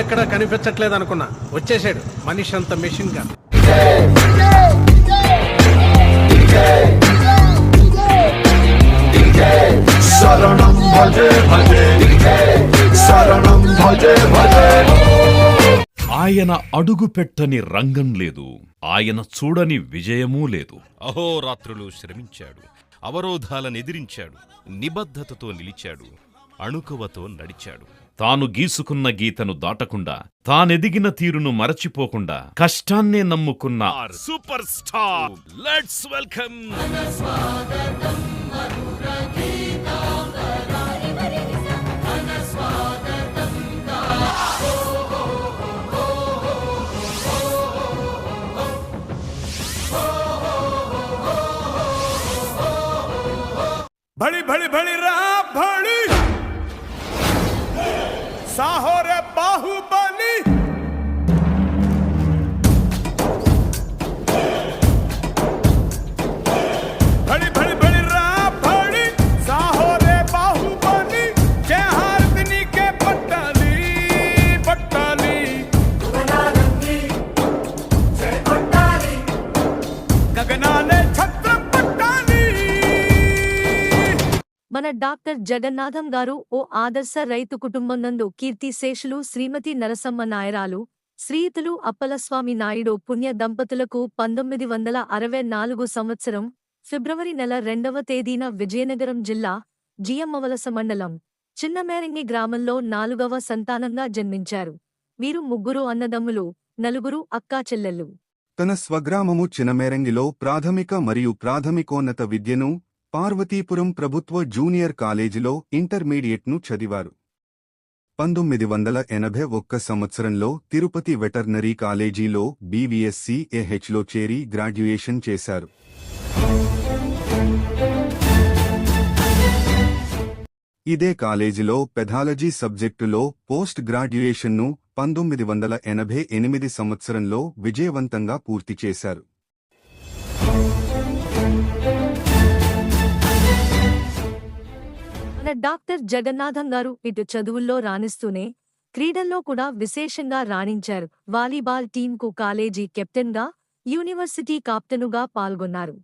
ఎక్కడా కనిపించట్లేదు అనుకున్నా, వచ్చేసాడు మనిషి అంత మెషిన్ గన్. శరణం భజే భజే శరణం భజే భజే. ఆయన అడుగు పెట్టని రంగం లేదు, ఆయన చూడని విజయమూ లేదు. అహోరాత్రులు శ్రమించాడు, అవరోధాలనెదిరించాడు, నిబద్ధతతో నిలిచాడు, అణుకువతో నడిచాడు. తాను గీసుకున్న గీతను దాటకుండా, తానెదిగిన తీరును మరచిపోకుండా కష్టాన్నే నమ్ముకున్న సూపర్ స్టార్, లెట్స్ వెల్కమ్ भड़ी भड़ी भड़ी रहा भड़ी साहो रे बाहुबली. भड़ी भड़ी भड़ी रहा भड़ी साहो रे बाहुबली. जय हारदिनी के पट्टाली पट्टाली गगना ने छत्र पट्टाली. మన డాక్టర్ జగన్నాథం గారు ఓ ఆదర్శ రైతు కుటుంబం నందు కీర్తిశేషులు శ్రీమతి నరసమ్మ నాయరాలు, శ్రీయుతులు అప్పలస్వామి నాయుడు పుణ్య దంపతులకు 1964 సంవత్సరం ఫిబ్రవరి నెల 2వ తేదీన విజయనగరం జిల్లా జియమ్మవలస మండలం చిన్నమేరంగి గ్రామంలో 4వ సంతానంగా జన్మించారు. వీరు 3 అన్నదమ్ములు, 4 అక్కా చెల్లెళ్ళు. తన స్వగ్రామము చినమేరంగిలో ప్రాథమిక మరియు ప్రాథమికోన్నత విద్యను, పార్వతీపురం ప్రభుత్వ జూనియర్ కాలేజీలో ఇంటర్మీడియట్ను చదివారు. 1981 సంవత్సరంలో తిరుపతి వెటర్నరీ కాలేజీలో బీవీఎస్సీ ఏహెచ్లో చేరి గ్రాడ్యుయేషన్ చేశారు. ఇదే కాలేజీలో పెథాలజీ సబ్జెక్టులో పోస్ట్ గ్రాడ్యుయేషన్ను 1988 సంవత్సరంలో విజయవంతంగా పూర్తి చేశారు. మన డాక్టర్ జగన్నాథం గారు ఇటు చదువుల్లో రాణిస్తూనే క్రీడల్లో కూడా విశేషంగా రాణించారు. వాలీబాల్ టీంకు కాలేజీ కెప్టెన్గా, యూనివర్సిటీ కాప్టెనుగా పాల్గొన్నారు.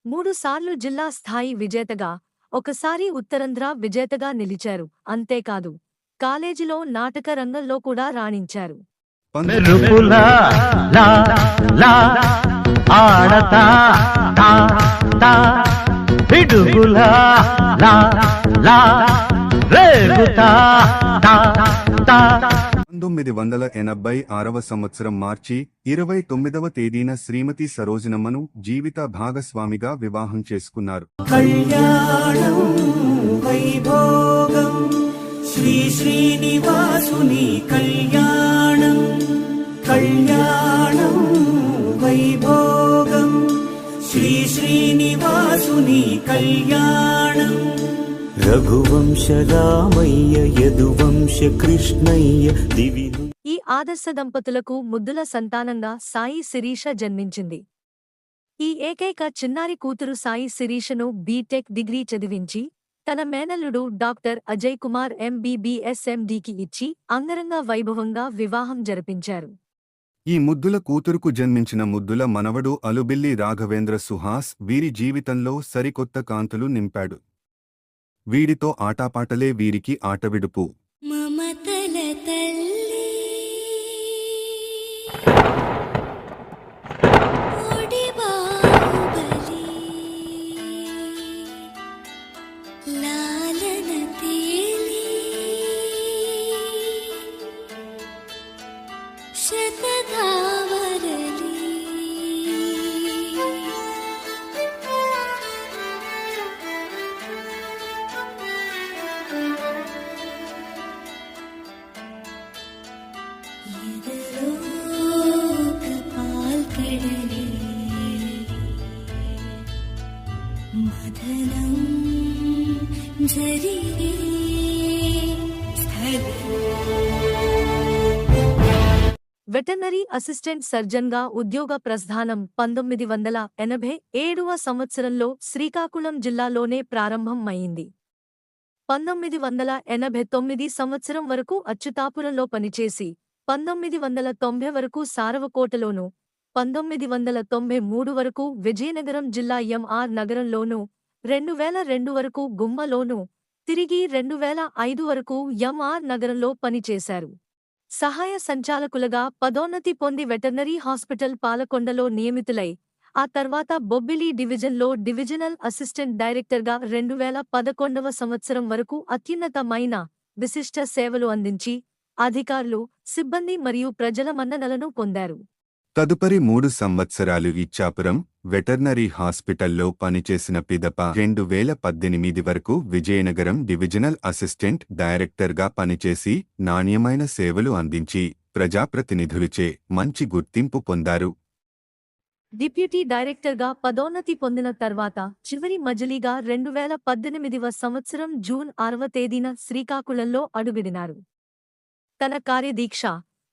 3 సార్లు జిల్లా స్థాయి విజేతగా, ఒకసారి ఉత్తరాంధ్ర విజేతగా నిలిచారు. అంతేకాదు, కాలేజీలో నాటక రంగంలో కూడా రాణించారు. పిడుగులా లా లా రేగుతా తా తా. 1986 సంవత్సరం మార్చి 29వ తేదీన శ్రీమతి సరోజినమ్మను జీవిత భాగస్వామిగా వివాహం చేసుకున్నారు. కళ్యాణం వైభోగం శ్రీ శ్రీనివాసుని కళ్యాణం. కళ్యాణం వైభోగం శ్రీ శ్రీనివాసుని కళ్యాణం. రఘువంశ రామయ్య యదువంశ కృష్ణయ్య దివి. ఈ ఆదర్శ దంపతులకు ముద్దుల సంతానంగా సాయి శిరీష జన్మించింది. ఈ ఏకైక చిన్నారి కూతురు సాయి శిరీషను బీటెక్ డిగ్రీ చదివించి తన మేనల్లుడు డాక్టర్ అజయ్ కుమార్ ఎంబీబీఎస్ ఎండీకి ఇచ్చి అంగరంగ వైభవంగా వివాహం జరిపించారు. ఈ ముద్దుల కూతురుకు జన్మించిన ముద్దుల మనవడు అలుబిల్లి రాఘవేంద్ర సుహాస్ వీరి జీవితంలో సరికొత్త కాంతులు నింపాడు. వీడితో ఆటాపాటలే వీరికి ఆటవిడుపు. మమతల తల్లి ఓడి బాహుబలి లాలన తేలి శతధావరలి. మదనం జరిగే వెటర్నరీ అసిస్టెంట్ సర్జన్గా ఉద్యోగ ప్రస్థానం 1987వ సంవత్సరంలో శ్రీకాకుళం జిల్లాలోనే ప్రారంభం అయింది. 1989 సంవత్సరం వరకు అచ్యుతాపురంలో పనిచేసి 1990 వరకు సారవకోటలోనూ 1993 వరకు విజయనగరం జిల్లా ఎంఆర్ నగరంలోనూ 2002 వరకు గుమ్మలోనూ తిరిగి 2005 వరకు ఎంఆర్ నగరంలో పనిచేశారు. సహాయ సంచాలకులుగా పదోన్నతి పొంది వెటర్నరీ హాస్పిటల్ పాలకొండలో నియమితులై ఆ తర్వాత బొబ్బిలి డివిజన్లో డివిజనల్ అసిస్టెంట్ డైరెక్టర్గా 2011 సంవత్సరం వరకు అత్యున్నతమైన విశిష్ట సేవలు అందించి అధికారులు, సిబ్బంది మరియు ప్రజల మన్ననలను పొందారు. తదుపరి 3 సంవత్సరాలు ఇచ్చాపురం వెటర్నరీ హాస్పిటల్లో పనిచేసిన పిదప 2018 వరకు విజయనగరం డివిజనల్ అసిస్టెంట్ డైరెక్టర్గా పనిచేసి నాణ్యమైన సేవలు అందించి ప్రజాప్రతినిధులచే మంచి గుర్తింపు పొందారు. డిప్యూటీ డైరెక్టర్గా పదోన్నతి పొందిన తర్వాత చివరి మజిలీగా 2018 సంవత్సరం జూన్ 6వ తేదీన శ్రీకాకుళంలో అడుగిడినారు. తన కార్యదీక్ష,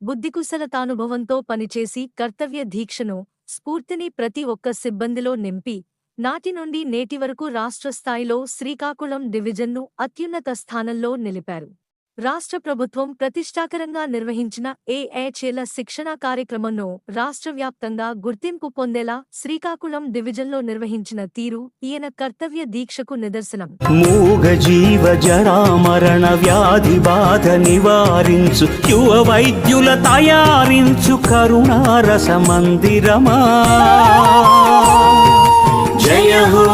బుద్ధికుశలతానుభవంతో పనిచేసి కర్తవ్య దీక్షను, స్ఫూర్తిని ప్రతి ఒక్క సిబ్బందిలో నింపి నాటి నుండి నేటి వరకు రాష్ట్ర స్థాయిలో శ్రీకాకుళం డివిజన్ను అత్యున్నత స్థానంలో నిలిపారు. రాష్ట్ర ప్రభుత్వం ప్రతిష్టాకరంగా నిర్వహించిన ఏఏచేల శిక్షణా కార్యక్రమంను రాష్ట్రవ్యాప్తంగా గుర్తింపు పొందేలా శ్రీకాకుళం డివిజన్లో నిర్వహించిన తీరు ఈయన కర్తవ్య దీక్షకు నిదర్శనం. మూగ జీవ జరామరణ వ్యాధి బాధ నివారించు యువ వైద్యుల తయారించు కరుణారస మందిరమా జయ హో.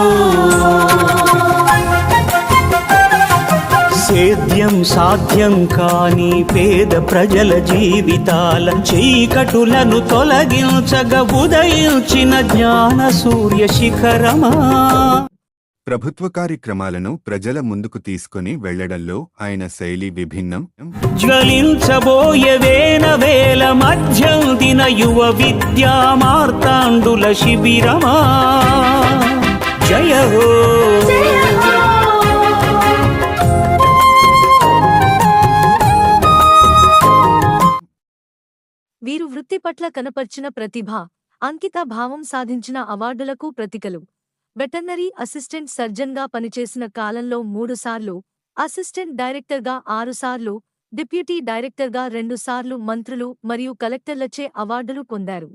సేద్యం సాధ్యం కాని పేద ప్రజల జీవితాల చీకటులను తొలగించగ ఉదయించిన జ్ఞాన సూర్య శిఖరమా. ప్రభుత్వ కార్యక్రమాలను ప్రజల ముందుకు తీసుకుని వెళ్లడంలో ఆయన శైలి విభిన్నం. జ్వలించబోయే వేల మధ్యం దిన యువ విద్యా మార్తాండుల శిబిరమా జయ హో. వీరు వృత్తి పట్ల కనపర్చిన ప్రతిభ, అంకిత భావం సాధించిన అవార్డులకు ప్రతీకలు. వెటర్నరీ అసిస్టెంట్ సర్జన్గా పనిచేసిన కాలంలో 3 సార్లు, అసిస్టెంట్ డైరెక్టర్గా 6 సార్లు, డిప్యూటీ డైరెక్టర్గా 2 సార్లు మంత్రులు మరియు కలెక్టర్లచే అవార్డులు పొందారు.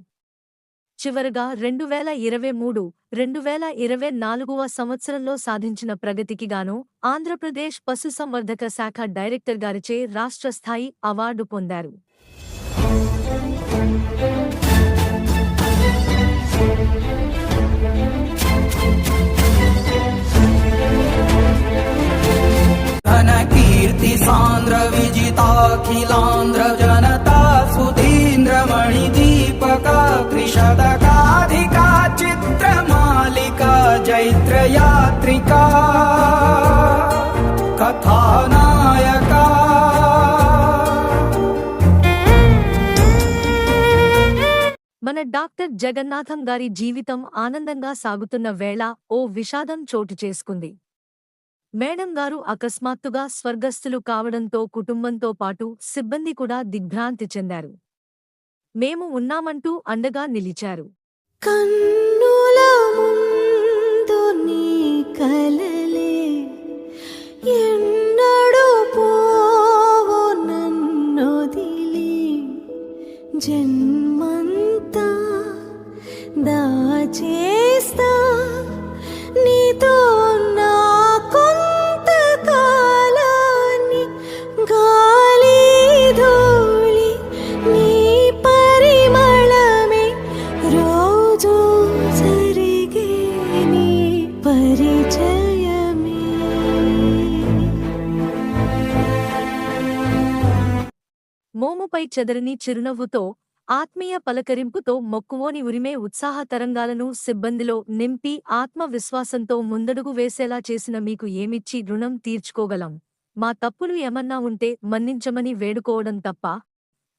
చివరగా 2023-2024 సంవత్సరంలో సాధించిన ప్రగతికి గాను ఆంధ్రప్రదేశ్ పశుసంవర్ధక శాఖ డైరెక్టర్ గారిచే రాష్ట్ర స్థాయి అవార్డు పొందారు. ఘన కీర్తి సాంద్ర విజితాఖిలాంధ్ర జనతా సుధీంద్రమణి దీపక త్రిశతకాధికా చిత్రమాలికా జైత్రయాత్రికా కథానాయకా. మన డాక్టర్ జగన్నాథం గారి జీవితం ఆనందంగా సాగుతున్న వేళ ఓ విషాదం చోటు చేసుకుంది. మేడం గారు అకస్మాత్తుగా స్వర్గస్థులు కావడంతో కుటుంబంతో పాటు సిబ్బంది కూడా దిగ్భ్రాంతి చెందారు. మేము ఉన్నామంటూ అండగా నిలిచారు. కన్నుల ముందు నీ కలలే ఎన్నడూ పోవు నన్నొదిలి జన్మంతా దాచేస్తా నీతో నా కొంతకాలాన్ని గాలి ధూళి నీ పరిమళమే రోజు జరిగే నీ పరిచయమే. మోముపై చెదరని చిరునవ్వుతో, ఆత్మీయ పలకరింపుతో మొక్కువోని ఉరిమే ఉత్సాహ తరంగాలను సిబ్బందిలో నింపి ఆత్మవిశ్వాసంతో ముందడుగు వేసేలా చేసిన మీకు ఏమిచ్చి రుణం తీర్చుకోగలం? మా తప్పులు ఏమన్నా ఉంటే మన్నించమని వేడుకోవడం తప్ప.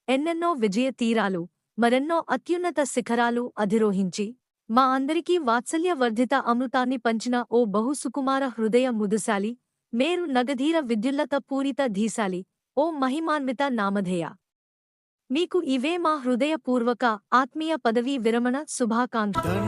ఎన్నెన్నో విజయ తీరాలు, మరెన్నో అత్యున్నత శిఖరాలు అధిరోహించి మా అందరికీ వాత్సల్యవర్ధిత అమృతాన్ని పంచిన ఓ బహుసుకుమార హృదయ ముదుశాలి, మేరు నగధీర విద్యుల్లత పూరిత ధీశాలి, ఓ మహిమాన్విత నామధేయ, మీకు ఇవే మా హృదయపూర్వక ఆత్మీయ పదవీ విరమణ శుభాకాంక్షలు.